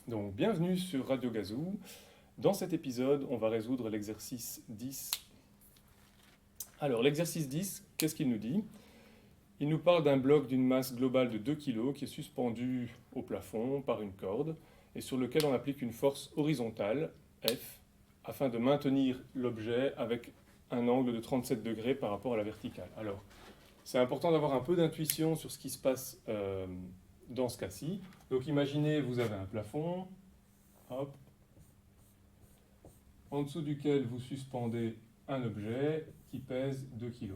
Donc, bienvenue sur Radio Gazoo. Dans cet épisode, on va résoudre l'exercice 10. Alors, l'exercice 10, qu'est-ce qu'il nous dit? Il nous parle d'un bloc d'une masse globale de 2 kg qui est suspendu au plafond par une corde et sur lequel on applique une force horizontale, F, afin de maintenir l'objet avec un angle de 37 degrés par rapport à la verticale. Alors, c'est important d'avoir un peu d'intuition sur ce qui se passe dans ce cas-ci. Donc imaginez, vous avez un plafond, hop, en dessous duquel vous suspendez un objet qui pèse 2 kg.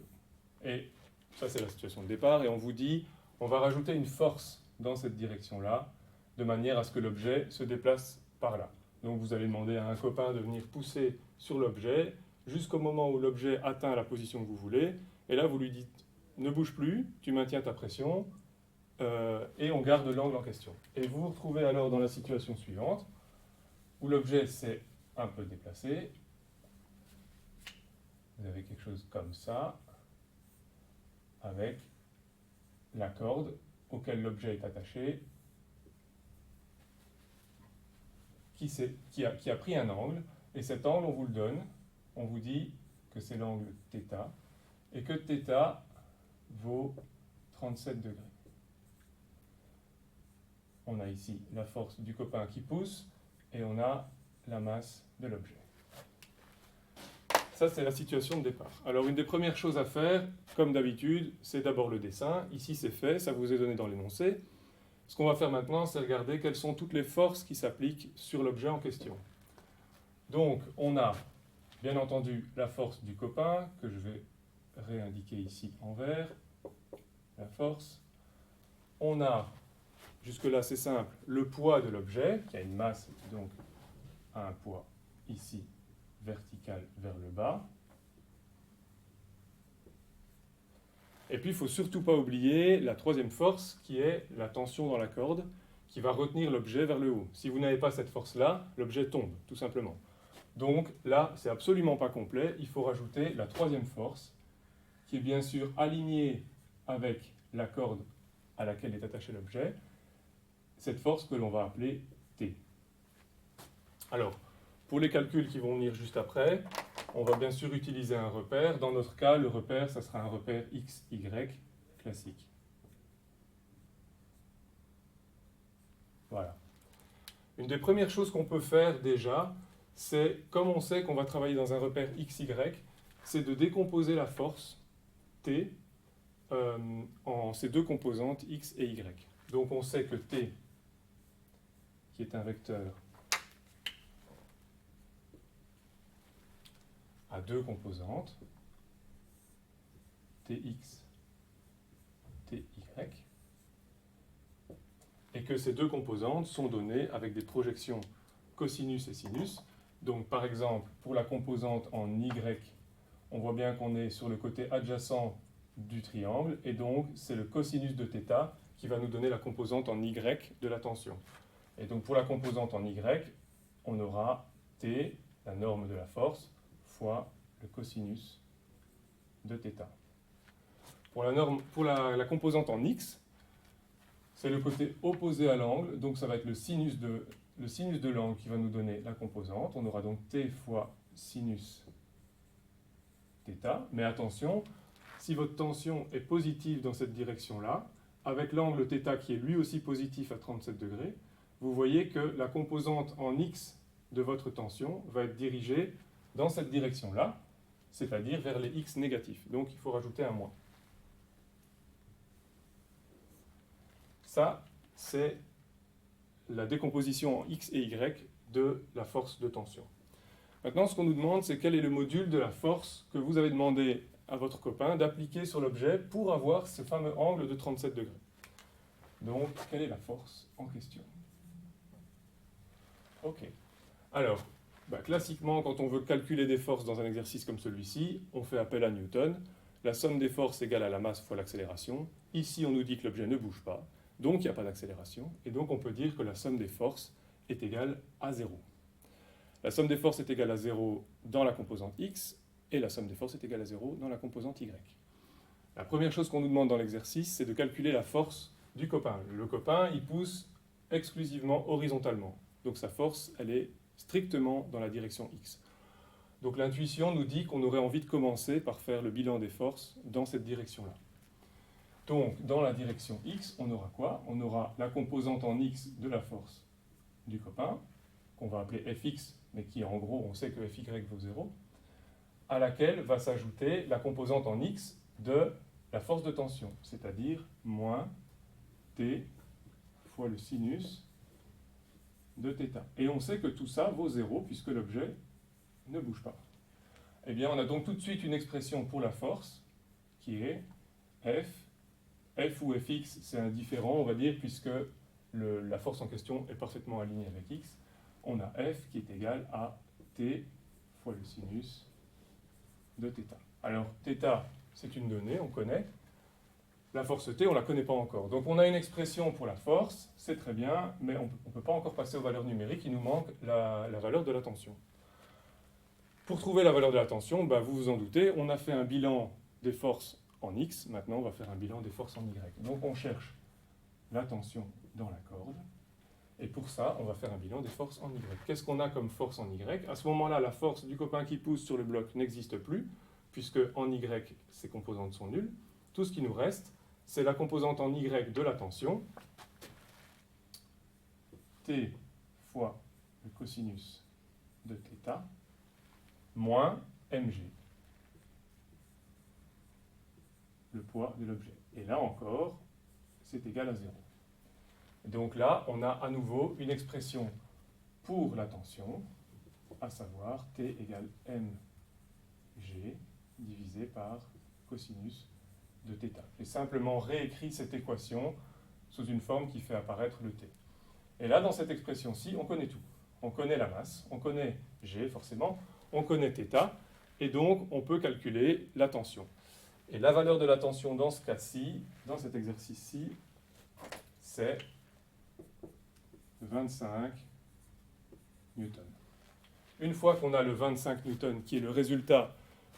Et ça, c'est la situation de départ. Et on vous dit, on va rajouter une force dans cette direction-là, de manière à ce que l'objet se déplace par là. Donc vous allez demander à un copain de venir pousser sur l'objet jusqu'au moment où l'objet atteint la position que vous voulez. Et là, vous lui dites, ne bouge plus, tu maintiens ta pression, et on garde l'angle en question. Et vous vous retrouvez alors dans la situation suivante, où l'objet s'est un peu déplacé. Vous avez quelque chose comme ça, avec la corde auquel l'objet est attaché, qui a pris un angle, et cet angle, on vous le donne, on vous dit que c'est l'angle θ, et que θ vaut 37 degrés. On a ici la force du copain qui pousse, et on a la masse de l'objet. Ça, c'est la situation de départ. Alors, une des premières choses à faire, comme d'habitude, c'est d'abord le dessin. Ici, c'est fait, ça vous est donné dans l'énoncé. Ce qu'on va faire maintenant, c'est regarder quelles sont toutes les forces qui s'appliquent sur l'objet en question. Donc, on a, bien entendu, la force du copain, que je vais réindiquer ici en vert, la force. On a, jusque-là c'est simple, le poids de l'objet, qui a une masse, donc a un poids ici, vertical vers le bas. Et puis il ne faut surtout pas oublier la troisième force, qui est la tension dans la corde, qui va retenir l'objet vers le haut. Si vous n'avez pas cette force-là, l'objet tombe, tout simplement. Donc là, c'est absolument pas complet, il faut rajouter la troisième force, qui est bien sûr alignée avec la corde à laquelle est attaché l'objet, cette force que l'on va appeler T. Alors, pour les calculs qui vont venir juste après, on va bien sûr utiliser un repère. Dans notre cas, le repère, ça sera un repère x, y classique. Voilà. Une des premières choses qu'on peut faire déjà, c'est, comme on sait qu'on va travailler dans un repère x, y, c'est de décomposer la force T en ces deux composantes x et y. Donc on sait que T, qui est un vecteur, a deux composantes, Tx, Ty, et que ces deux composantes sont données avec des projections cosinus et sinus. Donc par exemple, pour la composante en y, on voit bien qu'on est sur le côté adjacent du triangle, et donc c'est le cosinus de θ qui va nous donner la composante en y de la tension. Et donc pour la composante en y, on aura T, la norme de la force, fois le cosinus de θ. Pour la composante en x, c'est le côté opposé à l'angle, donc ça va être le sinus de l'angle qui va nous donner la composante. On aura donc T fois sinus θ, mais attention, si votre tension est positive dans cette direction-là, avec l'angle θ qui est lui aussi positif à 37 degrés, vous voyez que la composante en x de votre tension va être dirigée dans cette direction-là, c'est-à-dire vers les x négatifs. Donc il faut rajouter un moins. Ça, c'est la décomposition en x et y de la force de tension. Maintenant, ce qu'on nous demande, c'est quel est le module de la force que vous avez demandé à votre copain d'appliquer sur l'objet pour avoir ce fameux angle de 37 degrés. Donc, quelle est la force en question? Ok. Alors, classiquement, quand on veut calculer des forces dans un exercice comme celui-ci, on fait appel à Newton. La somme des forces égale à la masse fois l'accélération. Ici, on nous dit que l'objet ne bouge pas, donc il n'y a pas d'accélération, et donc on peut dire que la somme des forces est égale à 0. La somme des forces est égale à 0 dans la composante x, et la somme des forces est égale à 0 dans la composante y. La première chose qu'on nous demande dans l'exercice, c'est de calculer la force du copain. Le copain, il pousse exclusivement horizontalement. Donc sa force, elle est strictement dans la direction X. Donc l'intuition nous dit qu'on aurait envie de commencer par faire le bilan des forces dans cette direction-là. Donc dans la direction X, on aura quoi? On aura la composante en X de la force du copain, qu'on va appeler Fx, mais qui en gros, on sait que Fy vaut 0, à laquelle va s'ajouter la composante en X de la force de tension, c'est-à-dire moins T fois le sinus de θ. Et on sait que tout ça vaut 0 puisque l'objet ne bouge pas. Eh bien, on a donc tout de suite une expression pour la force qui est F ou Fx, c'est indifférent, on va dire, puisque la force en question est parfaitement alignée avec X. On a F qui est égal à T fois le sinus de θ. Alors, θ, c'est une donnée, on connaît. La force T, on ne la connaît pas encore. Donc on a une expression pour la force, c'est très bien, mais on ne peut pas encore passer aux valeurs numériques, il nous manque la valeur de la tension. Pour trouver la valeur de la tension, vous vous en doutez, on a fait un bilan des forces en X, maintenant on va faire un bilan des forces en Y. Donc on cherche la tension dans la corde, et pour ça, on va faire un bilan des forces en Y. Qu'est-ce qu'on a comme force en Y? À ce moment-là, la force du copain qui pousse sur le bloc n'existe plus, puisque en Y, ses composantes sont nulles. Tout ce qui nous reste, c'est la composante en Y de la tension, T fois le cosinus de θ, moins mg, le poids de l'objet. Et là encore, c'est égal à 0. Donc là, on a à nouveau une expression pour la tension, à savoir T égale mg divisé par cosinus de θ. J'ai simplement réécrit cette équation sous une forme qui fait apparaître le T. Et là, dans cette expression-ci, on connaît tout. On connaît la masse, on connaît G forcément, on connaît θ, et donc on peut calculer la tension. Et la valeur de la tension dans ce cas-ci, dans cet exercice-ci, c'est 25 newtons. Une fois qu'on a le 25 newtons, qui est le résultat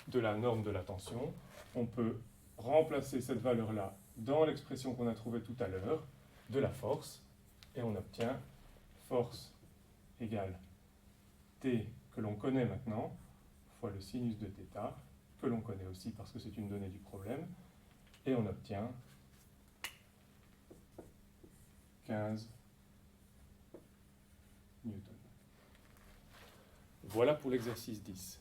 de la norme de la tension, on peut remplacer cette valeur-là dans l'expression qu'on a trouvée tout à l'heure de la force, et on obtient force égale T, que l'on connaît maintenant, fois le sinus de θ, que l'on connaît aussi parce que c'est une donnée du problème, et on obtient 15 newtons. Voilà pour l'exercice 10.